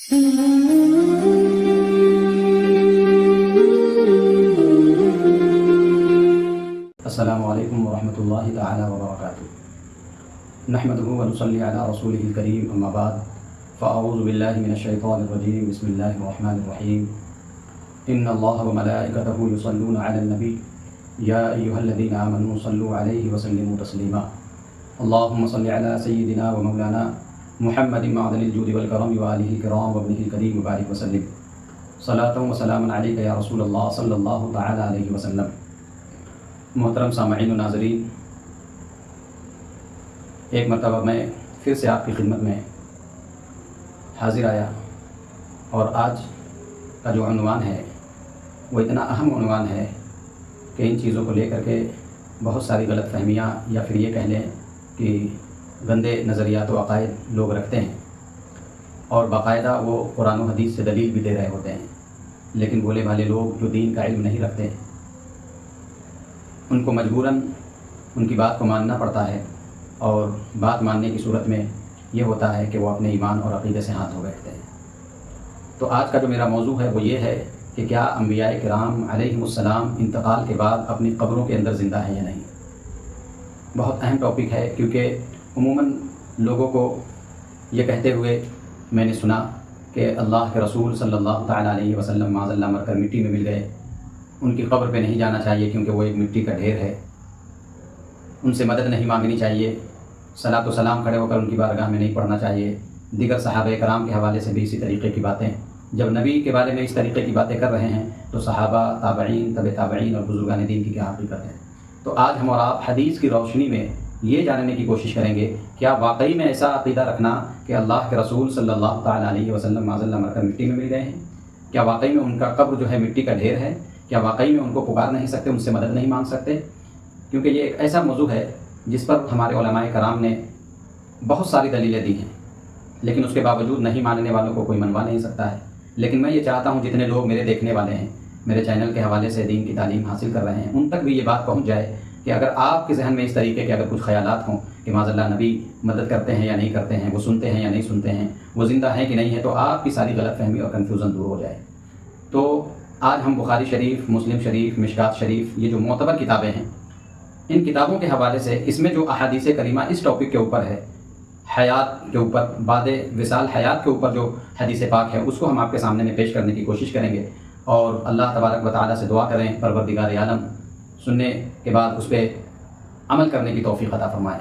السلام علیکم ورحمۃ اللہ تعالی وبرکاتہ۔ نحمده ونصلی علی رسوله الکریم، اما بعد فاعوذ باللہ من الشیطان الرجیم، بسم اللہ الرحمن الرحیم۔ ان اللہ وملائکتہ یصلون علی النبی یا ایھا الذین آمنوا صلوا علیہ وسلموا تسلیما۔ اللہم صل علی سیدنا ومولانا محمد معدن الجود والکرم وآلہ الکرام وابنہ الکریم وبارک وسلم، صلاۃ وسلام علیک یا رسول اللہ صلی اللہ تعالی علیہ وسلم۔ محترم سامعین و ناظرین، ایک مرتبہ میں پھر سے آپ کی خدمت میں حاضر آیا، اور آج کا جو عنوان ہے وہ اتنا اہم عنوان ہے کہ ان چیزوں کو لے کر کے بہت ساری غلط فہمیاں یا پھر یہ کہہ لیں کہ گندے نظریات و عقائد لوگ رکھتے ہیں، اور باقاعدہ وہ قرآن و حدیث سے دلیل بھی دے رہے ہوتے ہیں، لیکن بولے بھالے لوگ جو دین کا علم نہیں رکھتے ان کو مجبوراً ان کی بات کو ماننا پڑتا ہے، اور بات ماننے کی صورت میں یہ ہوتا ہے کہ وہ اپنے ایمان اور عقیدے سے ہاتھ دھو بیٹھتے ہیں۔ تو آج کا جو میرا موضوع ہے وہ یہ ہے کہ کیا انبیاء کرام علیہم السلام انتقال کے بعد اپنی قبروں کے اندر زندہ ہیں یا نہیں۔ بہت اہم ٹاپک ہے، کیونکہ عموماً لوگوں کو یہ کہتے ہوئے میں نے سنا کہ اللہ کے رسول صلی اللہ تعالیٰ علیہ وسلم معاذ اللہ مر کر مٹی میں مل گئے، ان کی قبر پہ نہیں جانا چاہیے کیونکہ وہ ایک مٹی کا ڈھیر ہے، ان سے مدد نہیں مانگنی چاہیے، صلاۃ و سلام کھڑے ہو کر ان کی بارگاہ میں نہیں پڑھنا چاہیے۔ دیگر صحابہ کرام کے حوالے سے بھی اسی طریقے کی باتیں، جب نبی کے بارے میں اس طریقے کی باتیں کر رہے ہیں تو صحابہ، تابعین، تبع تابعین اور بزرگان دین کی کیا حقیقت ہے۔ تو آج ہم اور آپ حدیث کی روشنی میں یہ جاننے کی کوشش کریں گے، کیا واقعی میں ایسا عقیدہ رکھنا کہ اللہ کے رسول صلی اللہ تعالیٰ علیہ وسلم معاذ اللہ مر کر مٹی میں مل گئے ہیں؟ کیا واقعی میں ان کا قبر جو ہے مٹی کا ڈھیر ہے؟ کیا واقعی میں ان کو پکار نہیں سکتے، ان سے مدد نہیں مانگ سکتے؟ کیونکہ یہ ایک ایسا موضوع ہے جس پر ہمارے علماء کرام نے بہت ساری دلیلیں دی ہیں، لیکن اس کے باوجود نہیں ماننے والوں کو کوئی منوا نہیں سکتا ہے۔ لیکن میں یہ چاہتا ہوں جتنے لوگ میرے دیکھنے والے ہیں، میرے چینل کے حوالے سے دین کی تعلیم حاصل کر رہے ہیں، ان تک بھی یہ بات پہنچ جائے کہ اگر آپ کے ذہن میں اس طریقے کے اگر کچھ خیالات ہوں کہ معاذ اللہ نبی مدد کرتے ہیں یا نہیں کرتے ہیں، وہ سنتے ہیں یا نہیں سنتے ہیں، وہ زندہ ہیں کہ نہیں ہے، تو آپ کی ساری غلط فہمی اور کنفیوژن دور ہو جائے۔ تو آج ہم بخاری شریف، مسلم شریف، مشکات شریف، یہ جو معتبر کتابیں ہیں، ان کتابوں کے حوالے سے اس میں جو احادیث کریمہ اس ٹاپک کے اوپر ہے، حیات کے اوپر، بعد وصال حیات کے اوپر جو حدیث پاک ہے، اس کو ہم آپ کے سامنے میں پیش کرنے کی کوشش کریں گے، اور اللہ تبارک و تعالیٰ سے دعا کریں پروردگار عالم سننے کے بعد اس پہ عمل کرنے کی توفیق عطا فرمائیں۔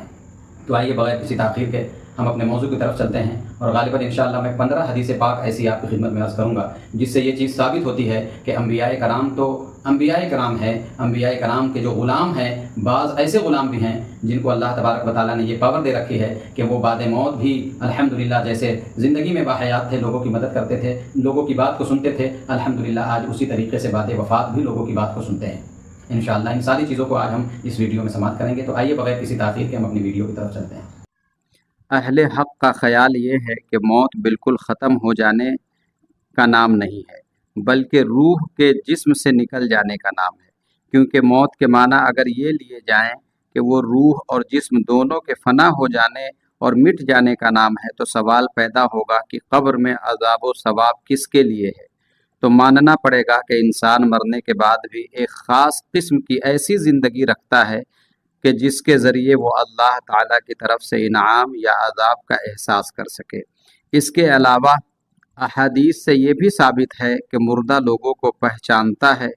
تو آئیے بغیر کسی تاخیر کے ہم اپنے موضوع کی طرف چلتے ہیں، اور غالباً انشاءاللہ میں 15 حدیث پاک ایسی آپ کی خدمت میں عرض کروں گا جس سے یہ چیز ثابت ہوتی ہے کہ انبیاء کرام تو انبیاء کرام ہیں، انبیاء کرام کے جو غلام ہیں، بعض ایسے غلام بھی ہیں جن کو اللہ تبارک و تعالیٰ نے یہ پاور دے رکھی ہے کہ وہ بعد موت بھی الحمدللہ جیسے زندگی میں باحیات تھے، لوگوں کی مدد کرتے تھے، لوگوں کی بات کو سنتے تھے، الحمدللہ آج اسی طریقے سے بعد وفات بھی لوگوں کی بات کو سنتے ہیں۔ انشاءاللہ ان ساری چیزوں کو آج ہم اس ویڈیو میں سماعت کریں گے۔ تو آئیے بغیر کسی تاخیر کے ہم اپنی ویڈیو کی طرف چلتے ہیں۔ اہل حق کا خیال یہ ہے کہ موت بالکل ختم ہو جانے کا نام نہیں ہے، بلکہ روح کے جسم سے نکل جانے کا نام ہے، کیونکہ موت کے معنی اگر یہ لیے جائیں کہ وہ روح اور جسم دونوں کے فنا ہو جانے اور مٹ جانے کا نام ہے، تو سوال پیدا ہوگا کہ قبر میں عذاب و ثواب کس کے لیے ہے۔ تو ماننا پڑے گا کہ انسان مرنے کے بعد بھی ایک خاص قسم کی ایسی زندگی رکھتا ہے کہ جس کے ذریعے وہ اللہ تعالیٰ کی طرف سے انعام یا عذاب کا احساس کر سکے۔ اس کے علاوہ احادیث سے یہ بھی ثابت ہے کہ مردہ لوگوں کو پہچانتا ہے،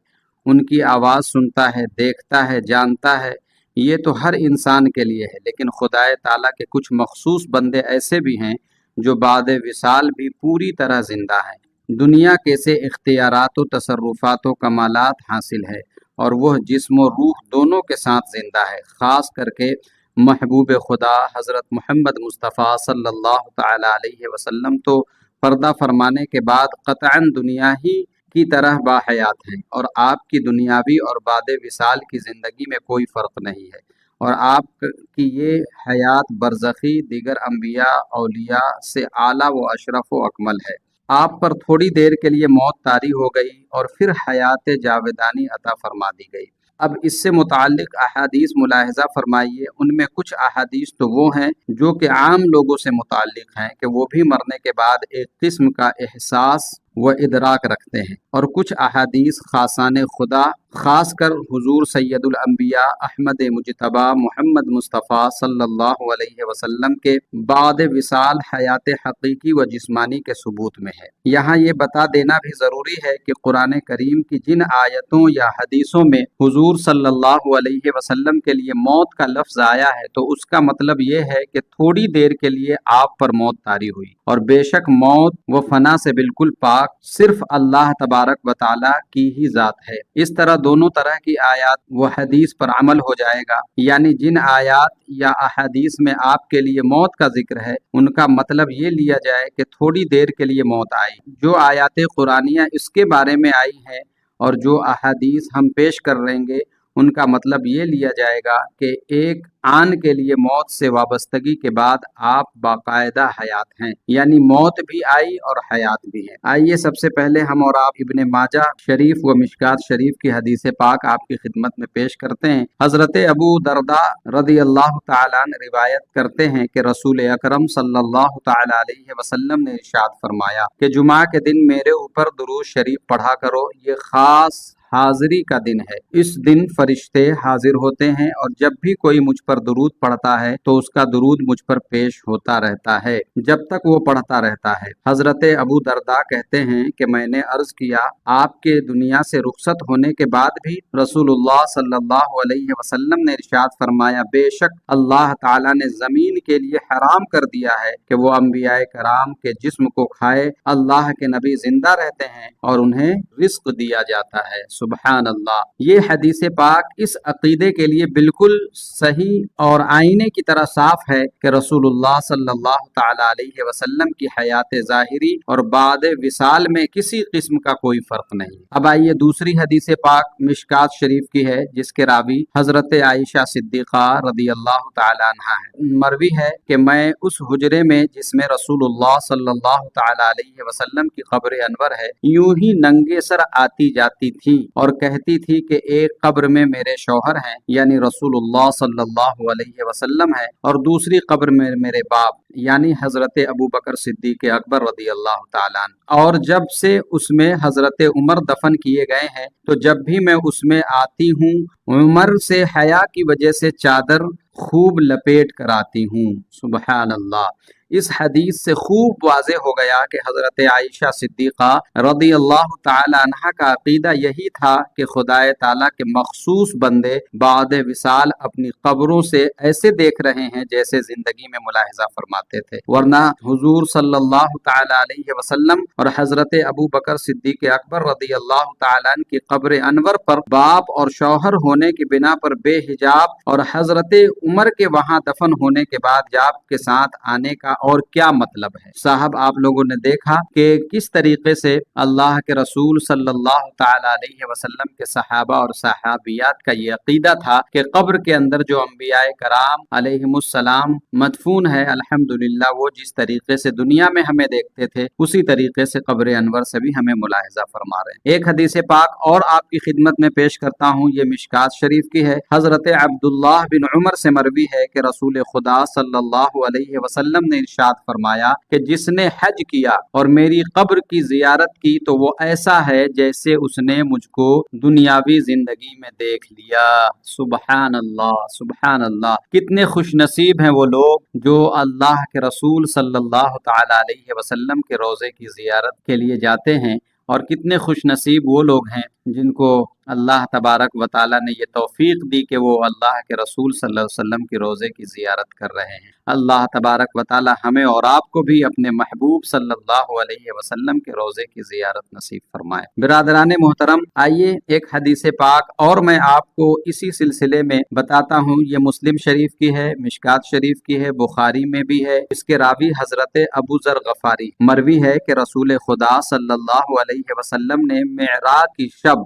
ان کی آواز سنتا ہے، دیکھتا ہے، جانتا ہے۔ یہ تو ہر انسان کے لیے ہے، لیکن خدائے تعالیٰ کے کچھ مخصوص بندے ایسے بھی ہیں جو بعد وصال بھی پوری طرح زندہ ہیں، دنیا کے سے اختیارات و تصرفات و کمالات حاصل ہے، اور وہ جسم و روح دونوں کے ساتھ زندہ ہے۔ خاص کر کے محبوب خدا حضرت محمد مصطفیٰ صلی اللہ تعالیٰ علیہ وسلم تو پردہ فرمانے کے بعد قطعاً دنیا ہی کی طرح باحیات ہیں، اور آپ کی دنیاوی اور بعد وصال کی زندگی میں کوئی فرق نہیں ہے، اور آپ کی یہ حیات برزخی دیگر انبیاء اولیاء سے اعلیٰ و اشرف و اکمل ہے۔ آپ پر تھوڑی دیر کے لیے موت طاری ہو گئی اور پھر حیات جاودانی عطا فرما دی گئی۔ اب اس سے متعلق احادیث ملاحظہ فرمائیے، ان میں کچھ احادیث تو وہ ہیں جو کہ عام لوگوں سے متعلق ہیں کہ وہ بھی مرنے کے بعد ایک قسم کا احساس و ادراک رکھتے ہیں، اور کچھ احادیث خاصان خدا خاص کر حضور سید الانبیاء احمد مجتبی محمد مصطفیٰ صلی اللہ علیہ وسلم کے بعد وصال حیات حقیقی و جسمانی کے ثبوت میں ہے۔ یہاں یہ بتا دینا بھی ضروری ہے کہ قرآن کریم کی جن آیتوں یا حدیثوں میں حضور صلی اللہ علیہ وسلم کے لیے موت کا لفظ آیا ہے تو اس کا مطلب یہ ہے کہ تھوڑی دیر کے لیے آپ پر موت طاری ہوئی، اور بے شک موت و فنا سے بالکل پاک صرف اللہ تبارک و تعالیٰ کی ہی ذات ہے۔ اس طرح دونوں طرح کی آیات و حدیث پر عمل ہو جائے گا، یعنی جن آیات یا احادیث میں آپ کے لیے موت کا ذکر ہے ان کا مطلب یہ لیا جائے کہ تھوڑی دیر کے لیے موت آئی۔ جو آیات قرآنیہ اس کے بارے میں آئی ہیں اور جو احادیث ہم پیش کر رہیں گے ان کا مطلب یہ لیا جائے گا کہ ایک آن کے لیے موت سے وابستگی کے بعد آپ باقاعدہ حیات ہیں، یعنی موت بھی آئی اور حیات بھی ہے۔ آئیے سب سے پہلے ہم اور آپ ابن ماجہ شریف و مشکات شریف کی حدیث پاک آپ کی خدمت میں پیش کرتے ہیں۔ حضرت ابو درداء رضی اللہ تعالیٰ عنہ روایت کرتے ہیں کہ رسول اکرم صلی اللہ تعالیٰ علیہ وسلم نے ارشاد فرمایا کہ جمعہ کے دن میرے اوپر درود شریف پڑھا کرو، یہ خاص حاضری کا دن ہے۔ اس دن فرشتے حاضر ہوتے ہیں اور جب بھی کوئی مجھ پر درود پڑھتا ہے تو اس کا درود مجھ پر پیش ہوتا رہتا ہے جب تک وہ پڑھتا رہتا ہے۔ حضرت ابو درداء کہتے ہیں کہ میں نے عرض کیا آپ کے دنیا سے رخصت ہونے کے بعد بھی رسول اللہ صلی اللہ علیہ وسلم نے ارشاد فرمایا بے شک اللہ تعالیٰ نے زمین کے لیے حرام کر دیا ہے کہ وہ انبیاء کرام کے جسم کو کھائے۔ اللہ کے نبی زندہ رہتے ہیں اور انہیں رزق دیا جاتا ہے۔ سبحان اللہ۔ یہ حدیث پاک اس عقیدے کے لیے بالکل صحیح اور آئینے کی طرح صاف ہے کہ رسول اللہ صلی اللہ تعالی علیہ وسلم کی حیات ظاہری اور بعد وصال میں کسی قسم کا کوئی فرق نہیں۔ اب آئیے دوسری حدیث پاک مشکات شریف کی ہے جس کے راوی حضرت عائشہ صدیقہ رضی اللہ تعالی عنہا ہے۔ مروی ہے کہ میں اس حجرے میں جس میں رسول اللہ صلی اللہ تعالی علیہ وسلم کی قبر انور ہے یوں ہی ننگے سر آتی جاتی تھی اور کہتی تھی کہ ایک قبر میں میرے شوہر ہیں یعنی رسول اللہ صلی اللہ علیہ وسلم ہے، اور دوسری قبر میں میرے باپ یعنی حضرت ابو بکر صدیق اکبر رضی اللہ تعالیٰ عنہ، اور جب سے اس میں حضرت عمر دفن کیے گئے ہیں تو جب بھی میں اس میں آتی ہوں عمر سے حیا کی وجہ سے چادر خوب لپیٹ کر آتی ہوں۔ سبحان اللہ۔ اس حدیث سے خوب واضح ہو گیا کہ حضرت عائشہ صدیقہ رضی اللہ تعالی عنہا کا عقیدہ یہی تھا کہ خدائے تعالیٰ کے مخصوص بندے بعد وصال اپنی قبروں سے ایسے دیکھ رہے ہیں جیسے زندگی میں ملاحظہ فرماتے تھے، ورنہ حضور صلی اللہ تعالی علیہ وسلم اور حضرت ابو بکر صدیق اکبر رضی اللہ تعالیٰ عنہ کی قبر انور پر باپ اور شوہر ہونے کی بنا پر بے حجاب اور حضرت عمر کے وہاں دفن ہونے کے بعد حجاب کے ساتھ آنے کا اور کیا مطلب ہے؟ صاحب آپ لوگوں نے دیکھا کہ کس طریقے سے اللہ کے رسول صلی اللہ تعالی علیہ وسلم کے صحابہ اور صحابیات کا یہ عقیدہ تھا کہ قبر کے اندر جو انبیاء کرام علیہم السلام مدفون ہے الحمدللہ وہ جس طریقے سے دنیا میں ہمیں دیکھتے تھے اسی طریقے سے قبر انور سے بھی ہمیں ملاحظہ فرما رہے ہیں۔ ایک حدیث پاک اور آپ کی خدمت میں پیش کرتا ہوں، یہ مشکات شریف کی ہے۔ حضرت عبداللہ بن عمر سے مروی ہے کہ رسول خدا صلی اللہ علیہ وسلم نے ارشاد فرمایا کہ جس نے حج کیا اور میری قبر کی زیارت کی تو وہ ایسا ہے جیسے اس نے مجھ کو دنیاوی زندگی میں دیکھ لیا۔ سبحان اللہ، سبحان اللہ۔ کتنے خوش نصیب ہیں وہ لوگ جو اللہ کے رسول صلی اللہ تعالی علیہ وسلم کے روضے کی زیارت کے لیے جاتے ہیں، اور کتنے خوش نصیب وہ لوگ ہیں جن کو اللہ تبارک و تعالیٰ نے یہ توفیق دی کہ وہ اللہ کے رسول صلی اللہ علیہ وسلم کے روضے کی زیارت کر رہے ہیں۔ اللہ تبارک و تعالیٰ ہمیں اور آپ کو بھی اپنے محبوب صلی اللہ علیہ وسلم کے روضے کی زیارت نصیب فرمائے۔ برادران محترم، آئیے ایک حدیث پاک اور میں آپ کو اسی سلسلے میں بتاتا ہوں۔ یہ مسلم شریف کی ہے، مشکات شریف کی ہے، بخاری میں بھی ہے۔ اس کے راوی حضرت ابو ذر غفاری۔ مروی ہے کہ رسول خدا صلی اللہ علیہ وسلم نے معراج کی شب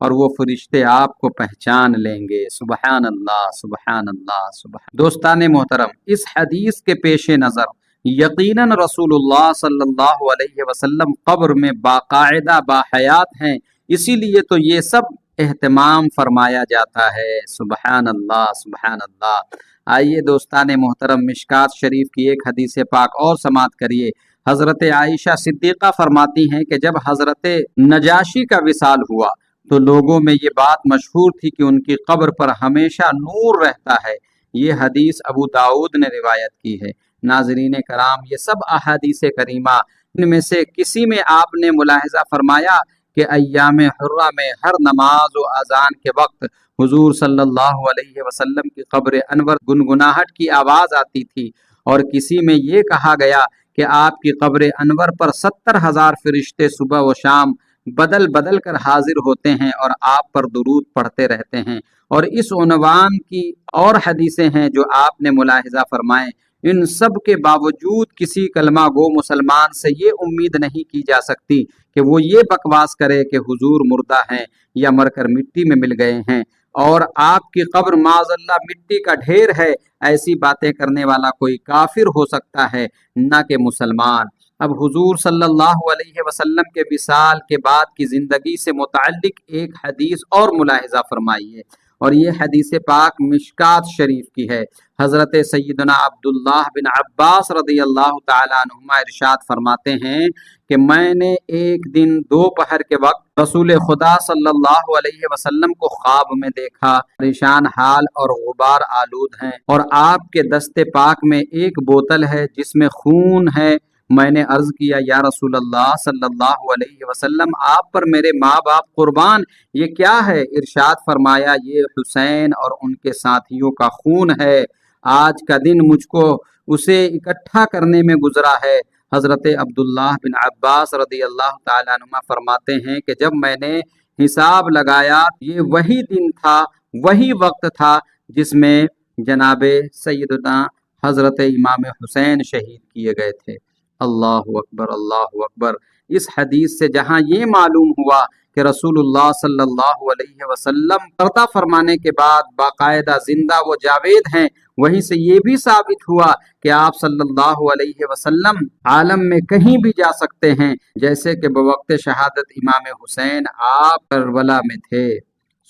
اور وہ فرشتے آپ کو پہچان لیں گے۔ سبحان اللہ، سبحان اللہ، سبحان۔ دوستان محترم، اس حدیث کے پیش نظر یقیناً رسول اللہ صلی اللہ علیہ وسلم قبر میں باقاعدہ باحیات ہیں، اسی لیے تو یہ سب اہتمام فرمایا جاتا ہے۔ سبحان اللہ، سبحان اللہ۔ آئیے دوستان محترم، مشکات شریف کی ایک حدیث پاک اور سماعت کریے۔ حضرت عائشہ صدیقہ فرماتی ہیں کہ جب حضرت نجاشی کا وصال ہوا تو لوگوں میں یہ بات مشہور تھی کہ ان کی قبر پر ہمیشہ نور رہتا ہے۔ یہ حدیث ابو داؤد نے روایت کی ہے۔ ناظرین کرام، یہ سب احادیث کریمہ، ان میں سے کسی میں آپ نے ملاحظہ فرمایا کہ ایام حرہ میں ہر نماز و اذان کے وقت حضور صلی اللہ علیہ وسلم کی قبر انور گنگناہٹ کی آواز آتی تھی، اور کسی میں یہ کہا گیا کہ آپ کی قبر انور پر 70,000 فرشتے صبح و شام بدل بدل کر حاضر ہوتے ہیں اور آپ پر درود پڑھتے رہتے ہیں۔ اور اس عنوان کی اور حدیثیں ہیں جو آپ نے ملاحظہ فرمائیں۔ ان سب کے باوجود کسی کلمہ گو مسلمان سے یہ امید نہیں کی جا سکتی کہ وہ یہ بکواس کرے کہ حضور مردہ ہیں یا مر کر مٹی میں مل گئے ہیں اور آپ کی قبر معاذ اللہ مٹی کا ڈھیر ہے۔ ایسی باتیں کرنے والا کوئی کافر ہو سکتا ہے، نہ کہ مسلمان۔ اب حضور صلی اللہ علیہ وسلم کے وصال کے بعد کی زندگی سے متعلق ایک حدیث اور ملاحظہ فرمائیے، اور یہ حدیث پاک مشکات شریف کی ہے۔ حضرت سیدنا عبداللہ بن عباس رضی اللہ تعالیٰ عنہما ارشاد فرماتے ہیں کہ میں نے ایک دن دوپہر کے وقت رسول خدا صلی اللہ علیہ وسلم کو خواب میں دیکھا، پریشان حال اور غبار آلود ہیں، اور آپ کے دست پاک میں ایک بوتل ہے جس میں خون ہے۔ میں نے عرض کیا، یا رسول اللہ صلی اللہ علیہ وسلم، آپ پر میرے ماں باپ قربان، یہ کیا ہے؟ ارشاد فرمایا، یہ حسین اور ان کے ساتھیوں کا خون ہے، آج کا دن مجھ کو اسے اکٹھا کرنے میں گزرا ہے۔ حضرت عبداللہ بن عباس رضی اللہ تعالیٰ عنہ فرماتے ہیں کہ جب میں نے حساب لگایا، یہ وہی دن تھا، وہی وقت تھا جس میں جناب سیدنا حضرت امام حسین شہید کیے گئے تھے۔ اللہ اکبر، اللہ اکبر۔ اس حدیث سے جہاں یہ معلوم ہوا کہ رسول اللہ صلی اللہ علیہ وسلم پردہ فرمانے کے بعد باقاعدہ زندہ و جاوید ہیں، وہیں سے یہ بھی ثابت ہوا کہ آپ صلی اللہ علیہ وسلم عالم میں کہیں بھی جا سکتے ہیں، جیسے کہ بوقت شہادت امام حسین آپ کربلا میں تھے۔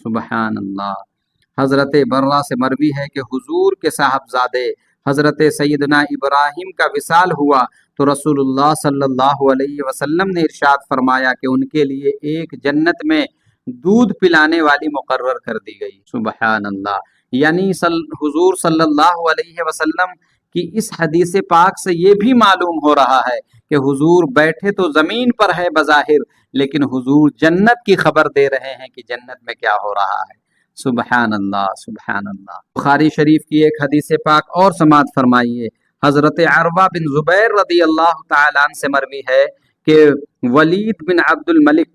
سبحان اللہ۔ حضرت برہ سے مروی ہے کہ حضور کے صاحبزادے حضرت سیدنا ابراہیم کا وصال ہوا تو رسول اللہ صلی اللہ علیہ وسلم نے ارشاد فرمایا کہ ان کے لیے ایک جنت میں دودھ پلانے والی مقرر کر دی گئی۔ سبحان اللہ۔ یعنی حضور صلی اللہ علیہ وسلم کی اس حدیث پاک سے یہ بھی معلوم ہو رہا ہے کہ حضور بیٹھے تو زمین پر ہے بظاہر، لیکن حضور جنت کی خبر دے رہے ہیں کہ جنت میں کیا ہو رہا ہے۔ سبحان اللہ، سبحان اللہ۔ بخاری شریف کی ایک حدیث پاک اور سماعت فرمائیے۔ حضرت عروہ بن زبیر رضی اللہ تعالیٰ عنہ سے مروی ہے کہ ولید بن عبد الملک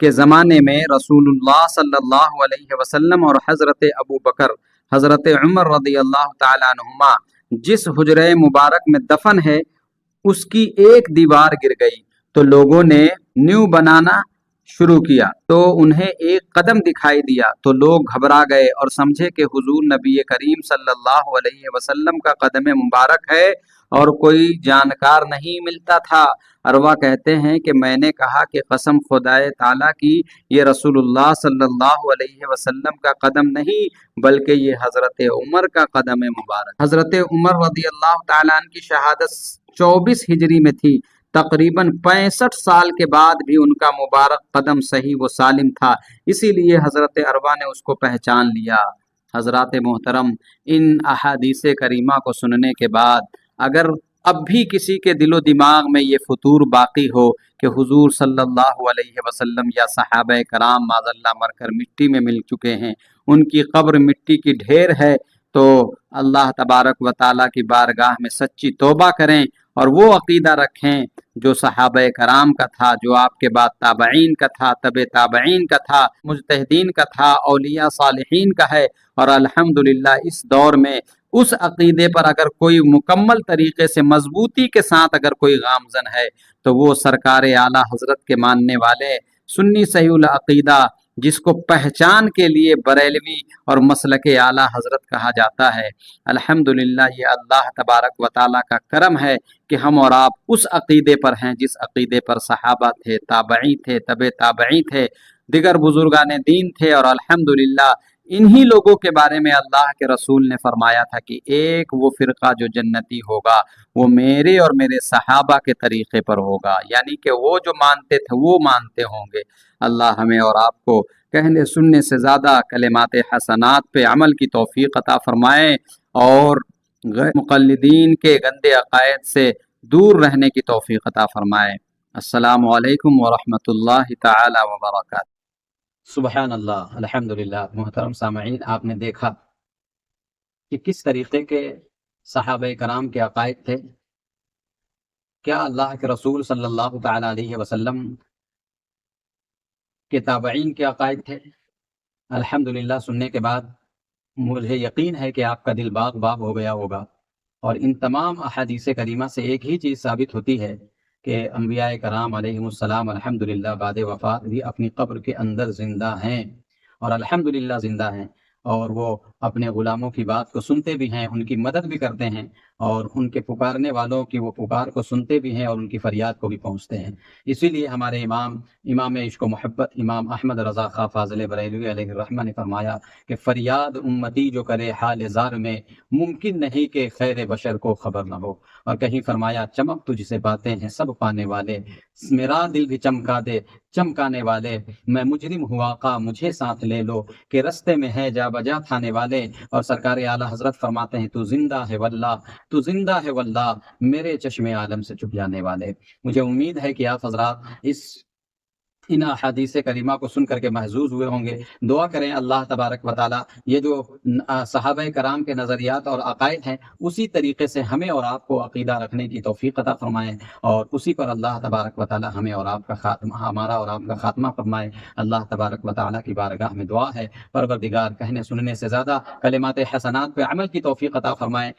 کے زمانے میں رسول اللہ صلی اللہ علیہ وسلم اور حضرت ابو بکر، حضرت عمر رضی اللہ تعالیٰ عنہما جس حجرہ مبارک میں دفن ہے اس کی ایک دیوار گر گئی تو لوگوں نے نیو بنانا شروع کیا تو انہیں ایک قدم دکھائی دیا تو لوگ گھبرا گئے اور سمجھے کہ حضور نبی کریم صلی اللہ علیہ وسلم کا قدم مبارک ہے اور کوئی جانکار نہیں ملتا تھا۔ عروہ کہتے ہیں کہ میں نے کہا کہ قسم خدائے تعالیٰ کی، یہ رسول اللہ صلی اللہ علیہ وسلم کا قدم نہیں بلکہ یہ حضرت عمر کا قدم مبارک۔ حضرت عمر رضی اللہ تعالیٰ عنہ کی شہادت 24 ہجری میں تھی، تقریباً 65 سال کے بعد بھی ان کا مبارک قدم صحیح و سالم تھا، اسی لیے حضرت عروہ نے اس کو پہچان لیا۔ حضرات محترم، ان احادیث کریمہ کو سننے کے بعد اگر اب بھی کسی کے دل و دماغ میں یہ فطور باقی ہو کہ حضور صلی اللہ علیہ وسلم یا صحابہ کرام معاذ اللہ مر کر مٹی میں مل چکے ہیں، ان کی قبر مٹی کی ڈھیر ہے، تو اللہ تبارک و تعالیٰ کی بارگاہ میں سچی توبہ کریں اور وہ عقیدہ رکھیں جو صحابہ کرام کا تھا، جو آپ کے بعد تابعین کا تھا، تبع تابعین کا تھا، مجتہدین کا تھا، اولیاء صالحین کا ہے۔ اور الحمدللہ اس دور میں اس عقیدے پر اگر کوئی مکمل طریقے سے مضبوطی کے ساتھ اگر کوئی گامزن ہے تو وہ سرکار اعلیٰ حضرت کے ماننے والے سنی صحیح العقیدہ جس کو پہچان کے لیے بریلوی اور مسلک اعلیٰ حضرت کہا جاتا ہے۔ الحمدللہ یہ اللہ تبارک و تعالیٰ کا کرم ہے کہ ہم اور آپ اس عقیدے پر ہیں جس عقیدے پر صحابہ تھے، تابعی تھے، تبع تابعی تھے، دیگر بزرگان دین تھے، اور الحمدللہ انہی لوگوں کے بارے میں اللہ کے رسول نے فرمایا تھا کہ ایک وہ فرقہ جو جنتی ہوگا وہ میرے اور میرے صحابہ کے طریقے پر ہوگا، یعنی کہ وہ جو مانتے تھے وہ مانتے ہوں گے۔ اللہ ہمیں اور آپ کو کہنے سننے سے زیادہ کلمات حسنات پہ عمل کی توفیق عطا فرمائے، اور مقلدین کے گندے عقائد سے دور رہنے کی توفیق عطا فرمائے۔ السلام علیکم ورحمۃ اللہ تعالی وبرکاتہ۔ سبحان اللہ، الحمدللہ۔ محترم سامعین، آپ نے دیکھا کہ کس طریقے کے صحابہ کرام کے عقائد تھے۔ کیا اللہ کے رسول صلی اللہ تعالی علیہ وسلم کے تابعین کے عقائد تھے؟ الحمدللہ سننے کے بعد مجھے یقین ہے کہ آپ کا دل باغ باغ ہو گیا ہوگا، اور ان تمام احادیث کریمہ سے ایک ہی چیز ثابت ہوتی ہے کہ انبیاء کرام علیہم السلام الحمدللہ بعد وفات بھی اپنی قبر کے اندر زندہ ہیں، اور الحمدللہ زندہ ہیں، اور وہ اپنے غلاموں کی بات کو سنتے بھی ہیں، ان کی مدد بھی کرتے ہیں، اور ان کے پکارنے والوں کی وہ پکار کو سنتے بھی ہیں، اور ان کی فریاد کو بھی پہنچتے ہیں۔ اسی لیے ہمارے امام عشق و محبت امام احمد رضا خاں فاضل بریلوی علیہ الرحمہ نے فرمایا کہ فریاد امتی جو کرے حال زار میں، ممکن نہیں کہ خیر بشر کو خبر نہ ہو۔ اور کہیں فرمایا چمک تجھ سے باتیں ہیں سب پانے والے، میرا دل بھی چمکا دے چمکانے والے، میں مجرم ہوا آقا مجھے ساتھ لے لو، کہ رستے میں ہے جا بجا تھانے والے۔ اور سرکار اعلیٰ حضرت فرماتے ہیں تو زندہ ہے واللہ، تو زندہ ہے واللہ، میرے چشم عالم سے چھپ جانے والے۔ مجھے امید ہے کہ آپ حضرات ان احادیث کریمہ کو سن کر کے محظوظ ہوئے ہوں گے۔ دعا کریں اللہ تبارک و تعالی یہ جو صحابہ کرام کے نظریات اور عقائد ہیں اسی طریقے سے ہمیں اور آپ کو عقیدہ رکھنے کی توفیق عطا فرمائے، اور اسی پر اللہ تبارک و تعالی ہمیں اور آپ کا خاتمہ، ہمارا اور آپ کا خاتمہ فرمائے۔ اللہ تبارک و تعالی کی بارگاہ میں دعا ہے پروردگار کہنے سننے سے زیادہ کلمات حسنات پہ عمل کی توفیق عطا فرمائے۔